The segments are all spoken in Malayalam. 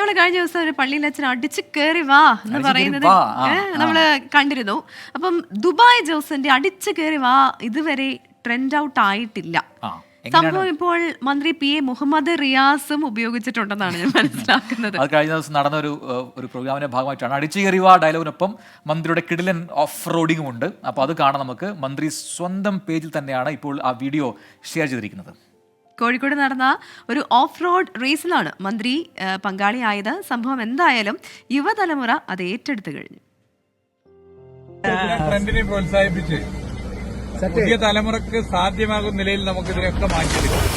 നമ്മള് കഴിഞ്ഞ ദിവസം ഒരു പള്ളിയിൽ അച്ഛൻ അടിച്ചു കയറി വാ എന്ന് പറയുന്നത് നമ്മള് കണ്ടിരുന്നു. അപ്പം ദുബായ് ജോസിന്റെ അടിച്ചു കയറി വാ ഇതുവരെ ട്രെൻഡ് ഔട്ട് ആയിട്ടില്ല. സംഭവം ഇപ്പോൾ മന്ത്രി PA മുഹമ്മദ് റിയാസും ഉപയോഗിച്ചിട്ടുണ്ടെന്നാണ് ഞാൻ മനസ്സിലാക്കുന്നത്. അത് കഴിഞ്ഞ ദിവസം നടന്ന ഒരു പ്രോഗ്രാമിന്റെ ഭാഗമായിട്ടാണ് അടിച്ചു കയറിവാ ഡയലോഗിനൊപ്പം മന്ത്രിയുടെ കിടിലൻ ഓഫ് റോഡിങ്ങും ഉണ്ട്. അപ്പോൾ അത് കാണാം നമുക്ക്. മന്ത്രി സ്വന്തം പേജിൽ തന്നെയാണ് ഇപ്പോൾ ആ വീഡിയോ ഷെയർ ചെയ്തിരിക്കുന്നത്. കോഴിക്കോട് നടന്ന ഒരു ഓഫ് റോഡ് റേസിലാണ് മന്ത്രി പങ്കാളിയായത്. സംഭവം എന്തായാലും യുവതലമുറ അത് ഏറ്റെടുത്തു കഴിഞ്ഞു. ട്രെൻഡിനെ പ്രോത്സാഹിപ്പിച്ച് പുതിയ തലമുറക്ക് സാധ്യമാകുന്ന നിലയിൽ നമുക്ക് ഇതിനൊക്കെ മാറ്റിയെടുക്കാം.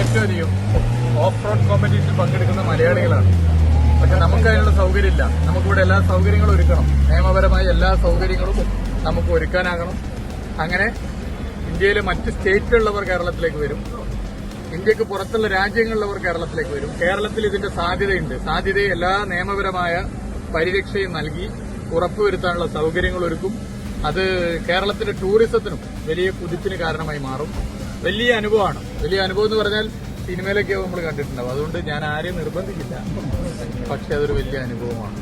ഏറ്റവും അധികം ഓഫ് റോഡ് കോമ്പറ്റീഷനിൽ പങ്കെടുക്കുന്ന മലയാളികളാണ്. പക്ഷെ നമുക്ക് അതിനുള്ള സൗകര്യമില്ല. നമുക്കിവിടെ എല്ലാ സൗകര്യങ്ങളും ഒരുക്കണം. നിയമപരമായ എല്ലാ സൗകര്യങ്ങളും നമുക്ക് ഒരുക്കാനാകണം. അങ്ങനെ ഇന്ത്യയിലെ മറ്റ് സ്റ്റേറ്റിലുള്ളവർ കേരളത്തിലേക്ക് വരും. ഇന്ത്യക്ക് പുറത്തുള്ള രാജ്യങ്ങളിലുള്ളവർ കേരളത്തിലേക്ക് വരും. കേരളത്തിൽ ഇതിന്റെ സാധ്യതയുണ്ട്. സാധ്യതയെ എല്ലാ നിയമപരമായ പരിരക്ഷയും നൽകി ഉറപ്പുവരുത്താനുള്ള സൗകര്യങ്ങൾ ഒരുക്കും. അത് കേരളത്തിന്റെ ടൂറിസത്തിനും വലിയ കുതിപ്പിന് കാരണമായി മാറും. വലിയ അനുഭവമാണ്. വലിയ അനുഭവം എന്ന് പറഞ്ഞാൽ സിനിമയിലൊക്കെ നമ്മൾ കണ്ടിട്ടുണ്ടാവും. അതുകൊണ്ട് ഞാൻ ആരെയും നിർബന്ധിക്കില്ല. പക്ഷെ അതൊരു വലിയ അനുഭവമാണ്.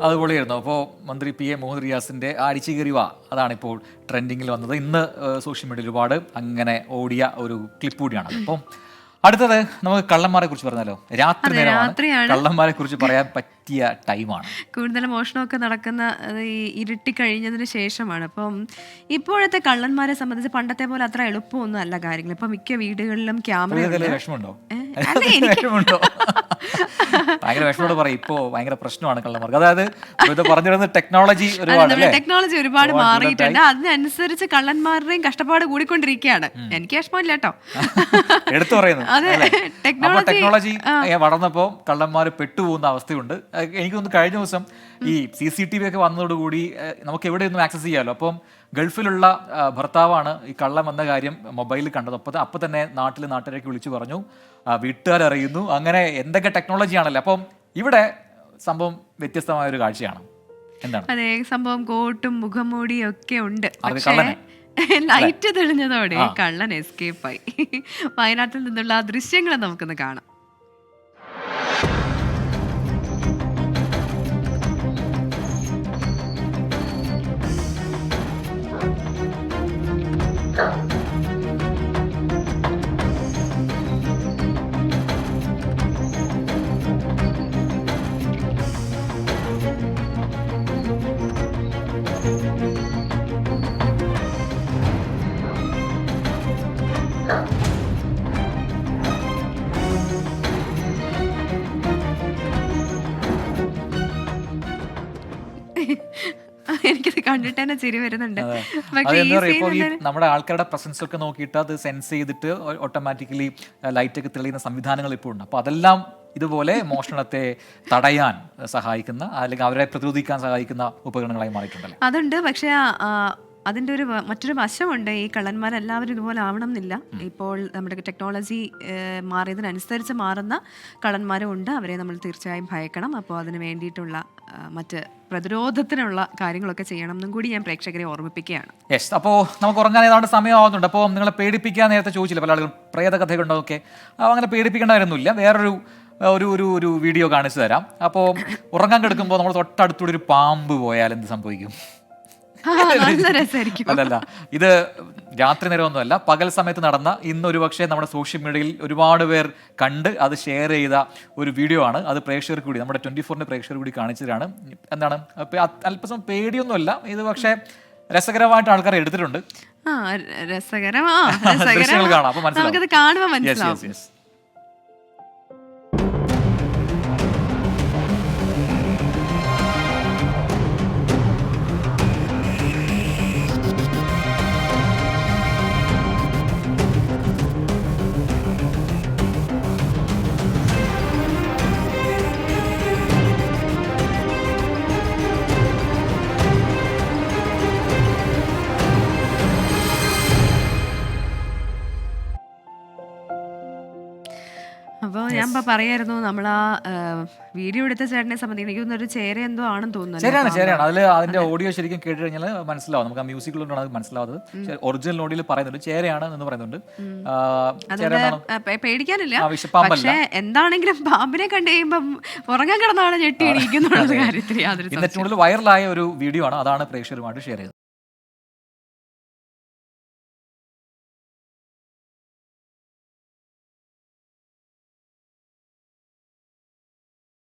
അതുപൊളിയായിരുന്നു. അപ്പോൾ മന്ത്രി PA മുഹമ്മദ് റിയാസിന്റെ അടിച്ചു കയറിവാ അതാണിപ്പോൾ ട്രെൻഡിങ്ങിൽ വന്നത്. ഇന്ന് സോഷ്യൽ മീഡിയയിൽ ഒരുപാട് അങ്ങനെ ഓടിയ ഒരു ക്ലിപ്പ് കൂടിയാണ്. അപ്പം അടുത്തത് നമുക്ക് കള്ളന്മാരെ കുറിച്ച് പറഞ്ഞാലോ. രാത്രി നേരമാണ്, കള്ളന്മാരെ കുറിച്ച് പറയാൻ പറ്റിയ ടൈമാണ്. കൂടുതൽ മോഷണമൊക്കെ നടക്കുന്ന ഈ ഇരുട്ടി കഴിഞ്ഞതിന് ശേഷമാണ്. അപ്പം ഇപ്പോഴത്തെ കള്ളന്മാരെ സംബന്ധിച്ച് പണ്ടത്തെ പോലെ അത്ര എളുപ്പമൊന്നും അല്ല കാര്യങ്ങൾ. ഇപ്പൊ മിക്ക വീടുകളിലും ക്യാമറ. വിഷമമുണ്ടോ? ഭയങ്കര വിഷമോട് പറയും. ഇപ്പോ ഭയങ്കര പ്രശ്നമാണ് കള്ളന്മാർക്ക്. അതായത് പറഞ്ഞിരുന്ന ടെക്നോളജി ഒരുപാട് മാറിയിട്ടുണ്ട്. അതിനനുസരിച്ച് കള്ളന്മാരുടെയും കഷ്ടപ്പാട് കൂടിക്കൊണ്ടിരിക്കുകയാണ്. എനിക്ക് വിഷമമില്ല കേട്ടോ, എടുത്തു പറയുന്നു. ടെക്നോളജി വളർന്നപ്പോ കള്ളന്മാർ പെട്ടുപോകുന്ന അവസ്ഥയുണ്ട്. എനിക്ക് തോന്നുന്നു കഴിഞ്ഞ ദിവസം ഈ CCTV ഒക്കെ വന്നതോടുകൂടി നമുക്ക് എവിടെയൊന്നും ആക്സസ് ചെയ്യാമല്ലോ. അപ്പം ഗൾഫിലുള്ള ഭർത്താവാണ് ഈ കള്ളം എന്ന കാര്യം മൊബൈലിൽ കണ്ടത്. അപ്പം തന്നെ നാട്ടുകാരേക്ക് വിളിച്ചു പറഞ്ഞു, വീട്ടുകാരറിയുന്നു. അങ്ങനെ എന്തൊക്കെ ടെക്നോളജിയാണല്ലോ. അപ്പം ഇവിടെ സംഭവം വ്യത്യസ്തമായ ഒരു കാഴ്ചയാണ്. എന്താണ്? അതെ, സംഭവം കോട്ടും മുഖംമൂടിയും ഒക്കെ ഉണ്ട്. ലൈറ്റ് തെളിഞ്ഞതോടെ കള്ളൻ എസ്കേപ്പായി. വയനാട്ടിൽ നിന്നുള്ള ആ ദൃശ്യങ്ങൾ നമുക്കൊന്ന് കാണാം. എനിക്കത് കണ്ടിട്ട് തന്നെ ചിരി വരുന്നുണ്ട്. നമ്മുടെ ആൾക്കാരുടെ പ്രസൻസ് ഒക്കെ നോക്കിയിട്ട് അത് സെൻസ് ചെയ്തിട്ട് ഓട്ടോമാറ്റിക്കലി ലൈറ്റ് ഒക്കെ തെളിയുന്ന സംവിധാനങ്ങൾ ഇപ്പോൾ ഉണ്ട്. അപ്പോൾ അതെല്ലാം ഇതുപോലെ മോഷണത്തെ തടയാൻ സഹായിക്കുന്ന അല്ലെങ്കിൽ അവരെ പ്രതിരോധിക്കാൻ സഹായിക്കുന്ന ഉപകരണങ്ങളായി മാറിയിട്ടുണ്ടല്ലോ. അതുണ്ട്. പക്ഷേ അതിൻ്റെ മറ്റൊരു വശമുണ്ട്. ഈ കള്ളന്മാരെല്ലാവരും ഇതുപോലെ ആവണം എന്നില്ല. ഇപ്പോൾ നമ്മുടെ ടെക്നോളജി മാറിയതിനനുസരിച്ച് മാറുന്ന കള്ളന്മാരും ഉണ്ട്. അവരെ നമ്മൾ തീർച്ചയായും ഭയക്കണം. അപ്പോൾ അതിന് വേണ്ടിയിട്ടുള്ള മറ്റ് പ്രതിരോധത്തിനുള്ള കാര്യങ്ങളൊക്കെ ചെയ്യണം എന്നും കൂടി ഞാൻ പ്രേക്ഷകരെ ഓർമ്മിപ്പിക്കുകയാണ്. യെസ്, അപ്പോൾ നമുക്ക് ഉറങ്ങാൻ ഏതാണ്ട് സമയമാവുന്നുണ്ട്. അപ്പോൾ നിങ്ങളെ പേടിപ്പിക്കാൻ നേരത്തെ ചോദിച്ചില്ല പല ആളുകളും പ്രേത കഥയുണ്ടോ ഒക്കെ. അങ്ങനെ പേടിപ്പിക്കേണ്ടവരൊന്നുമില്ല. വേറൊരു ഒരു വീഡിയോ കാണിച്ചു തരാം. അപ്പോൾ ഉറങ്ങാൻ കിടക്കുമ്പോൾ നമ്മൾ തൊട്ടടുത്തൂടെ ഒരു പാമ്പ് പോയാൽ എന്ത് സംഭവിക്കും? അല്ലല്ല, ഇത് രാത്രി നേരമൊന്നുമല്ല, പകൽ സമയത്ത് നടന്ന ഇന്നൊരു പക്ഷേ നമ്മുടെ സോഷ്യൽ മീഡിയയിൽ ഒരുപാട് പേർ കണ്ട് അത് ഷെയർ ചെയ്ത ഒരു വീഡിയോ ആണ്. അത് പ്രേക്ഷകർക്ക് കൂടി, നമ്മുടെ 24ന്റെ പ്രേക്ഷകർ കൂടി കാണിച്ചതാണ്. എന്താണ്, അല്പസം പേടിയൊന്നുമല്ല ഇത്, പക്ഷേ രസകരമായിട്ട് ആൾക്കാർ എടുത്തിട്ടുണ്ട്. ദൃശ്യങ്ങൾ കാണാം, അപ്പൊ മനസ്സിലാവും. അപ്പോൾ ഞാൻ ഇപ്പൊ പറയായിരുന്നു നമ്മൾ ആ വീഡിയോ എടുത്ത ചേട്ടനെ സംബന്ധിച്ച് എനിക്ക് തോന്നുന്നു ഒരു ചേര എന്തോ ആണെന്ന് തോന്നുന്നു. ശരിയാണ് അതിൽ അതിന്റെ ഓഡിയോ ശരിക്കും കേട്ട് കഴിഞ്ഞാൽ മനസ്സിലാവും, നമുക്ക് ആ മ്യൂസിക്കിലൂടെയാണ് അത് മനസ്സിലാവുന്നത്. ഒറിജിനൽ ഓഡിയോയിൽ പറയുന്നുണ്ട് ചേരയാണ് എന്ന് പറയുന്നുണ്ട്. പേടിക്കാനില്ല, പക്ഷെ എന്താണെങ്കിലും പാമ്പിനെ കണ്ടു കഴിയുമ്പം ഉറങ്ങാൻ കിടന്നാണ് ഞെട്ടി എണീക്കുന്നുള്ള കാര്യത്തിൽ യാതൊരു ഇന്നത്തെ വൈറലായ ഒരു വീഡിയോ ആണ്, അതാണ് പ്രേക്ഷകരുമായിട്ട് ഷെയർ ചെയ്തത്.